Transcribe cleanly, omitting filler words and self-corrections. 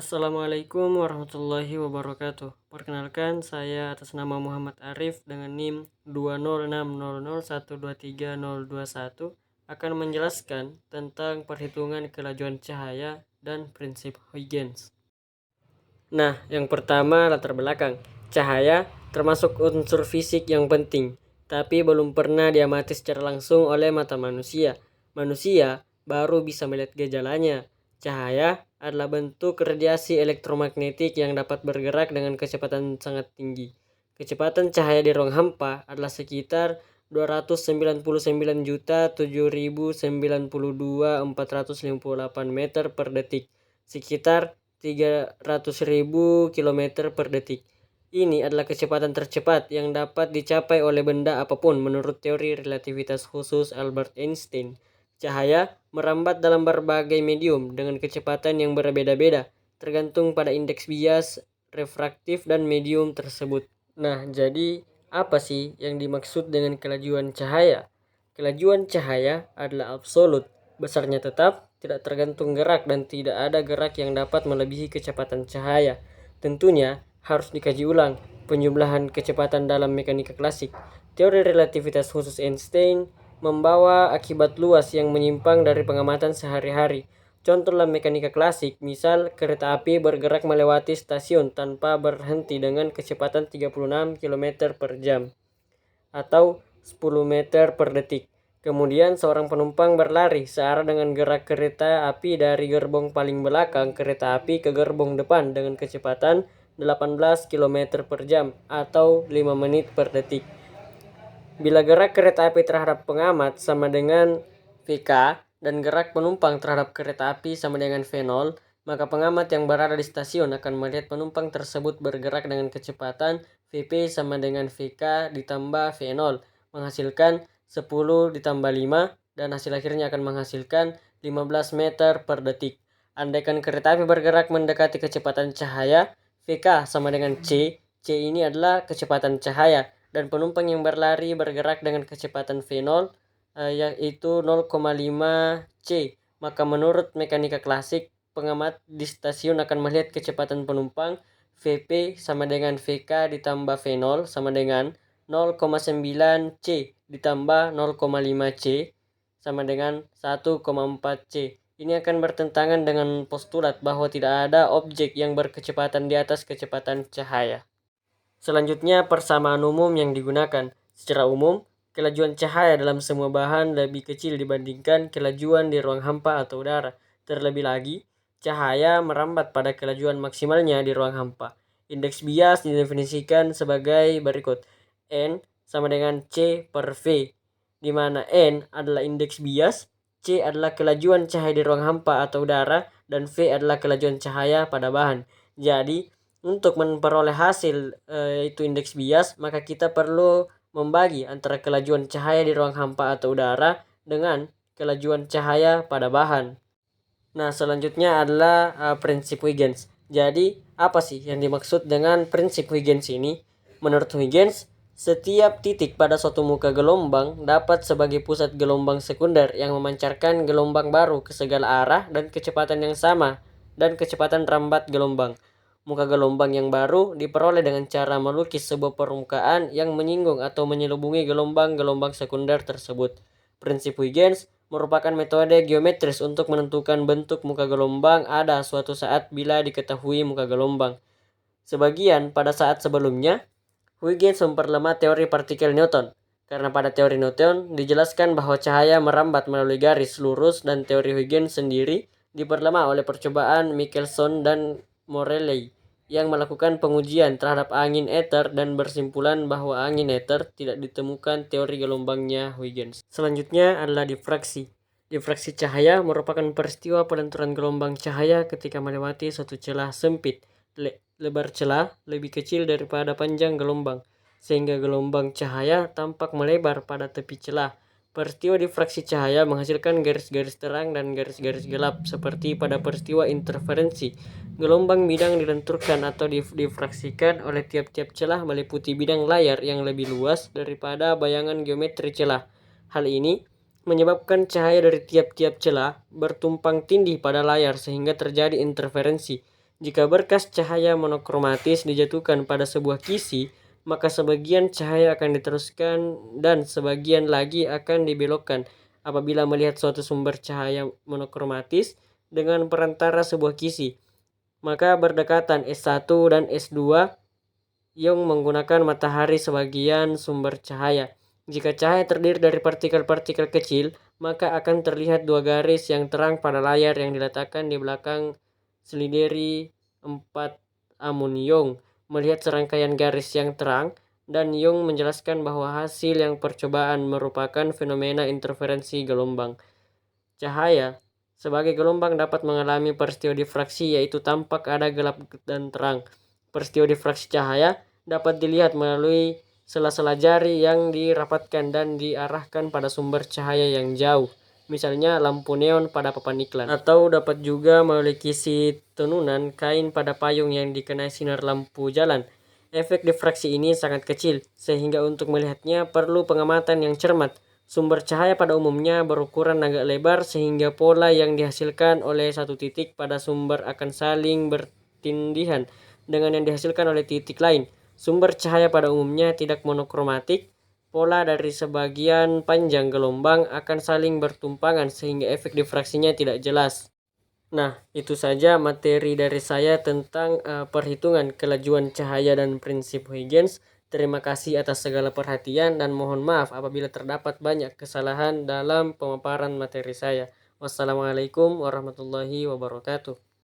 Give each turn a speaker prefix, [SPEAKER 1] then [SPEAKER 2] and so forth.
[SPEAKER 1] Assalamualaikum warahmatullahi wabarakatuh. Perkenalkan, saya atas nama Muhammad Arif dengan NIM 20600123021 akan menjelaskan tentang perhitungan kelajuan cahaya dan prinsip Huygens. Nah, yang pertama latar belakang. Cahaya termasuk unsur fisik yang penting, tapi belum pernah diamati secara langsung oleh mata manusia. Manusia baru bisa melihat gejalanya. Cahaya adalah bentuk radiasi elektromagnetik yang dapat bergerak dengan kecepatan sangat tinggi. Kecepatan cahaya di ruang hampa adalah sekitar 299.7.092.458 meter per detik, sekitar 300.000 km per detik. Ini adalah kecepatan tercepat yang dapat dicapai oleh benda apapun menurut teori relativitas khusus Albert Einstein. Cahaya merambat dalam berbagai medium dengan kecepatan yang berbeda-beda, tergantung pada indeks bias refraktif dan medium tersebut. Nah, jadi apa sih yang dimaksud dengan kelajuan cahaya? Kelajuan cahaya adalah absolut, besarnya tetap, tidak tergantung gerak dan tidak ada gerak yang dapat melebihi kecepatan cahaya. Tentunya harus dikaji ulang penjumlahan kecepatan dalam mekanika klasik. Teori relativitas khusus Einstein membawa akibat luas yang menyimpang dari pengamatan sehari-hari. Contoh dalam mekanika klasik, misal kereta api bergerak melewati stasiun tanpa berhenti dengan kecepatan 36 km per jam atau 10 meter per detik. Kemudian seorang penumpang berlari searah dengan gerak kereta api dari gerbong paling belakang kereta api ke gerbong depan dengan kecepatan 18 km per jam atau 5 menit per detik. Bila gerak kereta api terhadap pengamat sama dengan VK dan gerak penumpang terhadap kereta api sama dengan V0, maka pengamat yang berada di stasiun akan melihat penumpang tersebut bergerak dengan kecepatan VP sama dengan VK ditambah V0, menghasilkan 10 ditambah 5, dan hasil akhirnya akan menghasilkan 15 meter per detik. Andaikan kereta api bergerak mendekati kecepatan cahaya, VK sama dengan C. C ini adalah kecepatan cahaya, dan penumpang yang berlari bergerak dengan kecepatan V0 yaitu 0,5 C. Maka menurut mekanika klasik, pengamat di stasiun akan melihat kecepatan penumpang VP sama dengan VK ditambah V0 sama dengan 0,9 C ditambah 0,5 C sama dengan 1,4 C. Ini akan bertentangan dengan postulat bahwa tidak ada objek yang berkecepatan di atas kecepatan cahaya. Selanjutnya, persamaan umum yang digunakan. Secara umum, kelajuan cahaya dalam semua bahan lebih kecil dibandingkan kelajuan di ruang hampa atau udara. Terlebih lagi, cahaya merambat pada kelajuan maksimalnya di ruang hampa. Indeks bias didefinisikan sebagai berikut. N sama dengan C per V, di mana N adalah indeks bias, C adalah kelajuan cahaya di ruang hampa atau udara, dan V adalah kelajuan cahaya pada bahan. Jadi, untuk memperoleh hasil itu indeks bias, maka kita perlu membagi antara kelajuan cahaya di ruang hampa atau udara dengan kelajuan cahaya pada bahan. Nah, selanjutnya adalah prinsip Huygens. Jadi, apa sih yang dimaksud dengan prinsip Huygens ini? Menurut Huygens, setiap titik pada suatu muka gelombang dapat sebagai pusat gelombang sekunder yang memancarkan gelombang baru ke segala arah dan kecepatan yang sama dan kecepatan rambat gelombang. Muka gelombang yang baru diperoleh dengan cara melukis sebuah permukaan yang menyinggung atau menyelubungi gelombang-gelombang sekunder tersebut. Prinsip Huygens merupakan metode geometris untuk menentukan bentuk muka gelombang ada suatu saat bila diketahui muka gelombang. Sebagian pada saat sebelumnya, Huygens memperlemah teori partikel Newton, karena pada teori Newton dijelaskan bahwa cahaya merambat melalui garis lurus, dan teori Huygens sendiri diperlemah oleh percobaan Michelson dan Morley yang melakukan pengujian terhadap angin ether dan bersimpulan bahwa angin ether tidak ditemukan teori gelombangnya Huygens. Selanjutnya adalah difraksi. Difraksi cahaya merupakan peristiwa pelenturan gelombang cahaya ketika melewati suatu celah sempit. Lebar celah lebih kecil daripada panjang gelombang, sehingga gelombang cahaya tampak melebar pada tepi celah. Peristiwa difraksi cahaya menghasilkan garis-garis terang dan garis-garis gelap, seperti pada peristiwa interferensi. Gelombang bidang dilenturkan atau difraksikan oleh tiap-tiap celah meliputi bidang layar yang lebih luas daripada bayangan geometri celah. Hal ini menyebabkan cahaya dari tiap-tiap celah bertumpang tindih pada layar sehingga terjadi interferensi. Jika berkas cahaya monokromatis dijatuhkan pada sebuah kisi, maka sebagian cahaya akan diteruskan dan sebagian lagi akan dibelokkan apabila melihat suatu sumber cahaya monokromatis dengan perantara sebuah kisi. Maka berdekatan S1 dan S2 yang menggunakan matahari sebagian sumber cahaya. Jika cahaya terdiri dari partikel-partikel kecil, maka akan terlihat dua garis yang terang pada layar yang diletakkan di belakang selideri 4 Amun Young melihat serangkaian garis yang terang, dan Young menjelaskan bahwa hasil yang percobaan merupakan fenomena interferensi gelombang cahaya. Sebagai gelombang dapat mengalami peristiwa difraksi, yaitu tampak ada gelap dan terang. Peristiwa difraksi cahaya dapat dilihat melalui sela-sela jari yang dirapatkan dan diarahkan pada sumber cahaya yang jauh, misalnya lampu neon pada papan iklan, atau dapat juga melalui kisi tenunan kain pada payung yang dikenai sinar lampu jalan. Efek difraksi ini sangat kecil, sehingga untuk melihatnya perlu pengamatan yang cermat. Sumber cahaya pada umumnya berukuran agak lebar sehingga pola yang dihasilkan oleh satu titik pada sumber akan saling bertindihan dengan yang dihasilkan oleh titik lain. Sumber cahaya pada umumnya tidak monokromatik. Pola dari sebagian panjang gelombang akan saling bertumpangan sehingga efek difraksinya tidak jelas. Nah, itu saja materi dari saya tentang perhitungan kelajuan cahaya dan prinsip Huygens. Terima kasih atas segala perhatian dan mohon maaf apabila terdapat banyak kesalahan dalam pemaparan materi saya. Wassalamualaikum warahmatullahi wabarakatuh.